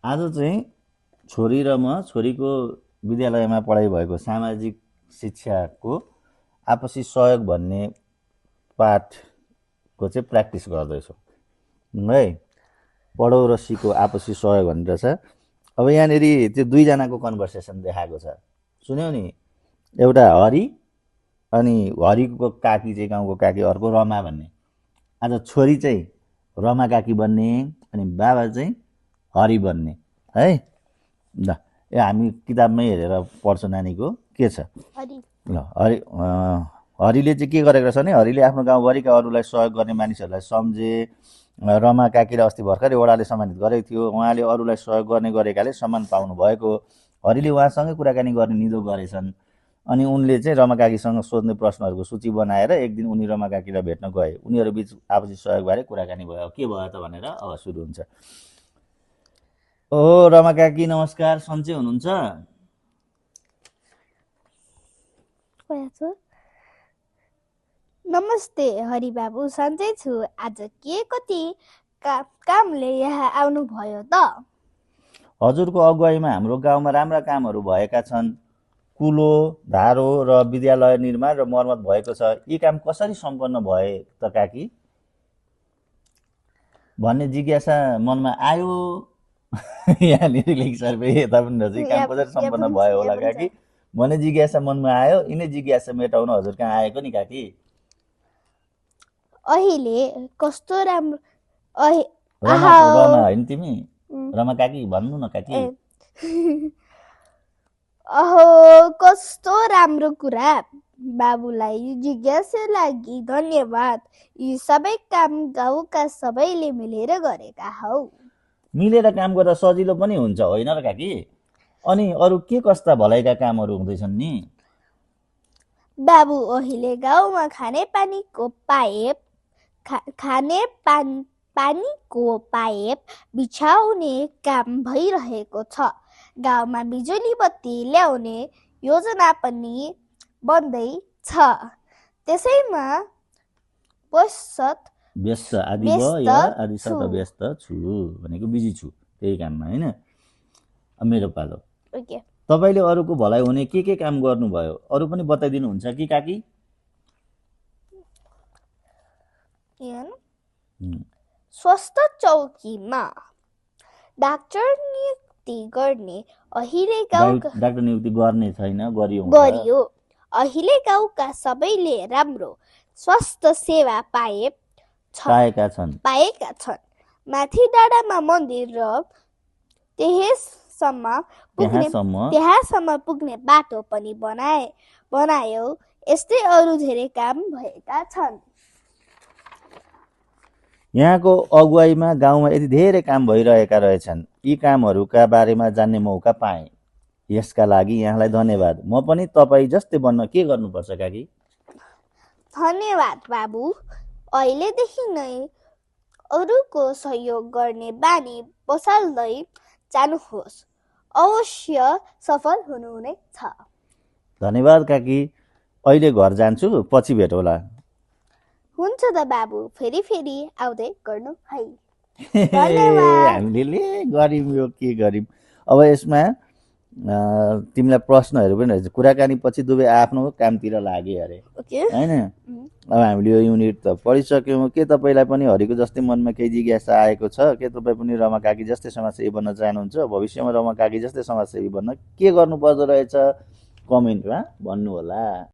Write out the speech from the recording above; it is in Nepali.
आज चाहिँ छोरी र म छोरीको विद्यालयमा पढाइ भएको सामाजिक शिक्षाको आपसी सहयोग भन्ने पाठको चाहिँ प्र्याक्टिस गर्दैछौँ है। पढौ र सिको आपसी सहयोग भनेर छ। अब यहाँनिर त्यो दुईजनाको कन्भर्सेसन देखाएको छ, सुन्यौ नि। एउटा हरि अनि हरिको काकी चाहिँ गाउँको काकी, अर्को रमा भन्ने। आज छोरी चाहिँ रमा काकी बन्ने अनि बाबा चाहिँ हरि बन्ने है। ल हामी किताबमै हेरेर पढ्छौँ नानीको के छ। ल हरिले चाहिँ के गरेको छ भने हरिले आफ्नो गाउँभरिका अरूलाई सहयोग गर्ने मानिसहरूलाई सम्झे। रमा काकीलाई अस्ति भर्खरै वडाले सम्मानित गरेको थियो, उहाँले अरूलाई सहयोग गर्ने गरेकाले सम्मान पाउनु भएको। हरिले उहाँसँगै कुराकानी गर्ने निधो गरेछन्। अनि उनले चाहिँ रमा काकीसँग सोध्ने प्रश्नहरूको सूची बनाएर एक दिन उनी रमा काकीलाई भेट्न गए। उनीहरू बीच आपसी सहयोगबारे कुराकानी भयो। के भयो त भनेर अब सुरु हुन्छ। ओ रमा काकी नमस्कार, सन्चै हुनुहुन्छ? नमस्ते हरि बाबु, सन्चै छु। आज के कति कामले यहाँ आउनु भयो त? हजुरको अगुवाईमा हाम्रो गाउँमा राम्रा कामहरू भएका छन्। कुलो, धारो र विद्यालय निर्माण र मर्मत भएको छ। यी काम कसरी सम्पन्न भए त काकी भन्ने जिज्ञासा मनमा आयो। यहाँनिर लेख सर यता पनि रहेछ, काम कसरी सम्पन्न भयो होला काकी भन्ने जिज्ञासा मनमा आयो। यिनै जिज्ञासा मेटाउन हजुर कहाँ आएको नि काकी। अहिले कस्तो राम्रो रमा होइन तिमी रमा काकी भन्नु न काकी। अहो कस्तो राम्रो कुरा। बाबुलाई जिज्ञासा लागि धन्यवाद। यी सबै काम गाउँका सबैले मिलेर गरेका हौ। मिलेर काम गर्दा सजिलो पनि हुन्छ होइन र काकी? अनि अरू के कस्ता भलाइका कामहरू हुँदैछन् नि? बाबु अहिले गाउँमा खानेपानीको पाइप बिछाउने काम भइरहेको छ। गाउँमा बिजुली बत्ती ल्याउने योजना पनि बन्दैछ। त्यसैमा व्यस्त व्यस्त छु भनेको बिजी छु त्यही काममा होइन। मेरो पालो। तपाईँले अरूको भलाइ हुने के काम गर्नुभयो अरू पनि बताइदिनुहुन्छ कि काकी? स्वास्थ्य चौकीमा डाक्टर नियुक्ति गर्ने अहिले डाक्टर नियुक्ति गर्ने छैन, गरियो। अहिले गाउँका सबैले राम्रो स्वास्थ्य सेवा पाएका छन्। माथि डाँडामा मन्दिर र त्यहाँसम्म पुग्ने बाटो पनि बनायो। यस्तै अरू धेरै काम भएका छन्। यहाँको अगुवाईमा गाउँमा यति धेरै काम भइरहेका रहेछन्। यी कामहरूका बारेमा जान्ने मौका पाएँ। यसका लागि यहाँलाई धन्यवाद। म पनि तपाईँ जस्तै बन्न के गर्नुपर्छ काकी? धन्यवाद बाबु। अहिलेदेखि नै अरूको सहयोग गर्ने बानी बसाल्दै जानुहोस्। अवश्य सफल हुनुहुनेछ। धन्यवाद काकी। अहिले घर जान्छु, पछि भेटौला। हुन्छ त बाबु, फेरि आउँदै गर्नु है। हामीले गऱ्यौँ यो के गऱ्यौँ। अब यसमा तिमीलाई प्रश्नहरू पनि रहेछ। कुराकानी पछि दुवै आफ्नो कामतिर लागे अरे होइन। अब हामीले यो युनिट त पढिसक्यौँ। के तपाईँलाई पनि हरिको जस्तै मनमा केही जिज्ञासा आएको छ? के तपाईँ पनि रमा काकी जस्तै समाजसेवी बन्न चाहनुहुन्छ? भविष्यमा रमा काकी जस्तै समाजसेवी बन्न के गर्नुपर्दो रहेछ? कमेन्टमा भन्नु होला।